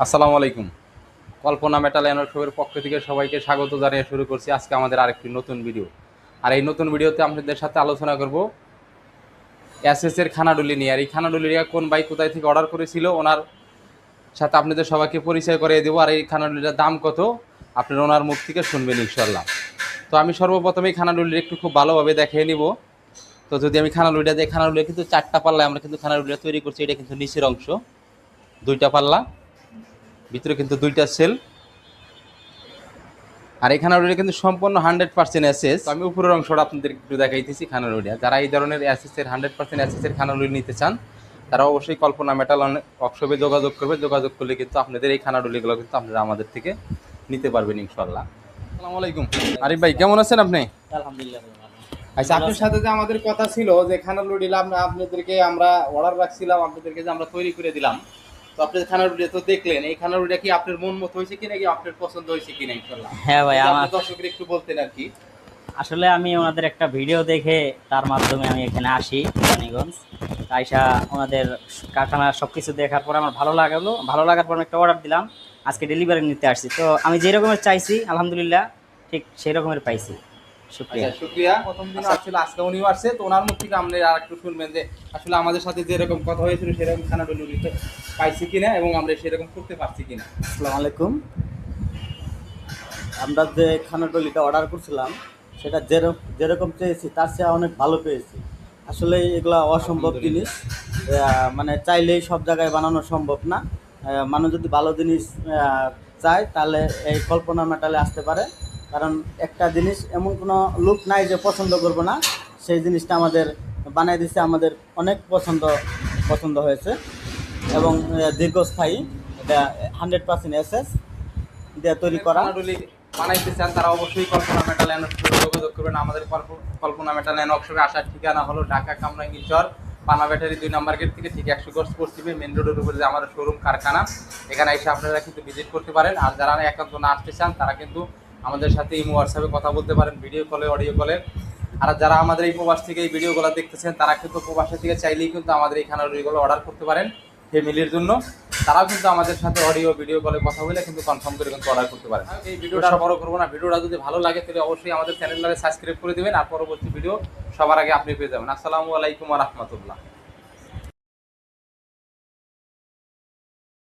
আসসালামু আলাইকুম। কল্পনা metal and শোয়ের পক্ষ থেকে সবাইকে স্বাগত জানিয়ে শুরু করছি আজকে আমাদের আরেকটি নতুন ভিডিও। আর এই নতুন ভিডিওতে আপনাদের সাথে আলোচনা করব এসএস এর খানাডুলি নিয়ে। আর এই খানাডুলিটা কোন ভাই কোথায় থেকে অর্ডার করেছিল ওনার সাথে আপনাদের সবাইকে পরিচয় করিয়ে দেবো। আর এই খানাডুলিটার দাম কত আপনারা ওনার মুখ থেকে শুনবেন ইনশাল্লাহ। তো আমি সর্বপ্রথম এই খানাডুলিটা একটু খুব ভালোভাবে দেখিয়ে নিব। তো যদি আমি খানাডুলিটা দিই, খানাডুলি কিন্তু 4টা পাল্লায় আমরা কিন্তু খানাডুলিটা তৈরি করছি। এটা কিন্তু নিচের অংশ 2টা পাল্লা, ভিতরে কিন্তু 2টা সেল। আর এই খানারুলিটা কিন্তু সম্পূর্ণ 100% এসএস। আমি উপরের অংশটা আপনাদের একটু দেখাইতেছি খানারুলিটা। যারা এই ধরনের এসএসের 100% এসএসের খানারুলি নিতে চান তারা অবশ্যই কল্পনা মেটাল ওয়ার্কশপে যোগাযোগ করবে। যোগাযোগ করলে কিন্তু আপনাদের এই খানারুলিগুলো কিন্তু আপনারা আমাদের থেকে নিতে পারবেন ইনশাল্লাহ। আসসালামু আলাইকুম আরিফ ভাই, কেমন আছেন আপনি? আলহামদুলিল্লাহ ভাই, ভালো। আচ্ছা, আপনার সাথে যে আমাদের কথা ছিল যে খানারুলিটা আপনাদেরকে আমরা অর্ডার রাখছিলাম, আপনাদেরকে যে আমরা তৈরি করে দিলাম, তো আপনি খানারুলিটা তো দেখলেন। এই খানারুলিটা কি আপনার মন মতো হয়েছে কিনা, কি আপনার পছন্দ হয়েছে কিনা ইনশাল্লাহ? হ্যাঁ ভাই, যদি আমার আপনি দর্শকদের একটু বলতেন আর কি। আসলে আমি ওনাদের একটা ভিডিও দেখে তার মাধ্যমে আমি এখানে আসি রানীগঞ্জ। আইসা ওনাদের কারখানা সব কিছু দেখার পরে আমার ভালো লাগলো। ভালো লাগার পর আমি একটা অর্ডার দিলাম, আজকে ডেলিভারি নিতে আসছি। তো আমি যে রকমের চাইছি আলহামদুলিল্লাহ ঠিক সেই রকমের পাইছি। শুক্রিয়া। আচ্ছা, শুকরিয়া। প্রথম দিন আসছিল, আজকে উনিও আসছে, তো ওনার মুখ থেকে আপনি আর একটু শুনবেন যে আসলে আমাদের সাথে যেরকম কথা হয়েছিল সেরকম খানাডুলি পাইছি কিনা এবং আমরা সেরকম করতে পারছি কিনা। আসসালামু আলাইকুম। আমরা যে খানাডলিটা অর্ডার করছিলাম সেটা যেরকম চেয়েছি তার চেয়ে অনেক ভালো পেয়েছি। আসলে এগুলা অসম্ভব জিনিস, মানে চাইলেই সব জায়গায় বানানো সম্ভব না। মানুষ যদি ভালো জিনিস চায় তাহলে এই কল্পনা মেটালে আসতে পারে, কারণ একটা জিনিস এমন কোনো লোক নাই যে পছন্দ করবো না। সেই জিনিসটা আমাদের বানাই দিচ্ছে, আমাদের অনেক পছন্দ হয়েছে এবং দীর্ঘস্থায়ী। এটা 100% এসএস দিয়ে তৈরি করা। খানাডুলি বানাইতে চান তারা অবশ্যই কল্পনা মেটাল অ্যান্ড ওয়ার্কশপে যোগাযোগ করবেন। আমাদের কল্পনা মেটাল অ্যান্ড ওয়ার্কশপে আসার ঠিকানা হলো ঢাকা কামরাঙ্গীরচর পানা ব্যাটারি 2 নম্বর গেট থেকে ঠিক 100 গজ পশ্চিমে মেন রোডের উপরে যে আমাদের শোরুম কারখানা, এখানে এসে আপনারা কিন্তু ভিজিট করতে পারেন। আর যারা একান্ত না আসতে চান তারা কিন্তু আমাদের সাথে ইমো হোয়াটসঅ্যাপে কথা বলতে পারেন, ভিডিও কলে, অডিও কলে। আর যারা আমাদের এই প্রবাস থেকে এই ভিডিওগুলো দেখতেছেন তারা কিন্তু প্রবাসের থেকে চাইলেই কিন্তু আমাদের এই খানাডুলিগুলো অর্ডার করতে পারেন ফ্যামিলির জন্য। তারাও কিন্তু আমাদের সাথে অডিও ভিডিও কলে কথা বলে কিন্তু কনফার্ম করে কিন্তু অর্ডার করতে পারেন। এই ভিডিওটা বড় করবো না, ভিডিওটা যদি ভালো লাগে তাহলে অবশ্যই আমাদের চ্যানেলটাকে সাবস্ক্রাইব করে দেবেন আর পরবর্তী ভিডিও সবার আগে আপনি পেয়ে যাবেন। আসসালামু আলাইকুম ওয়া রাহমাতুল্লাহ।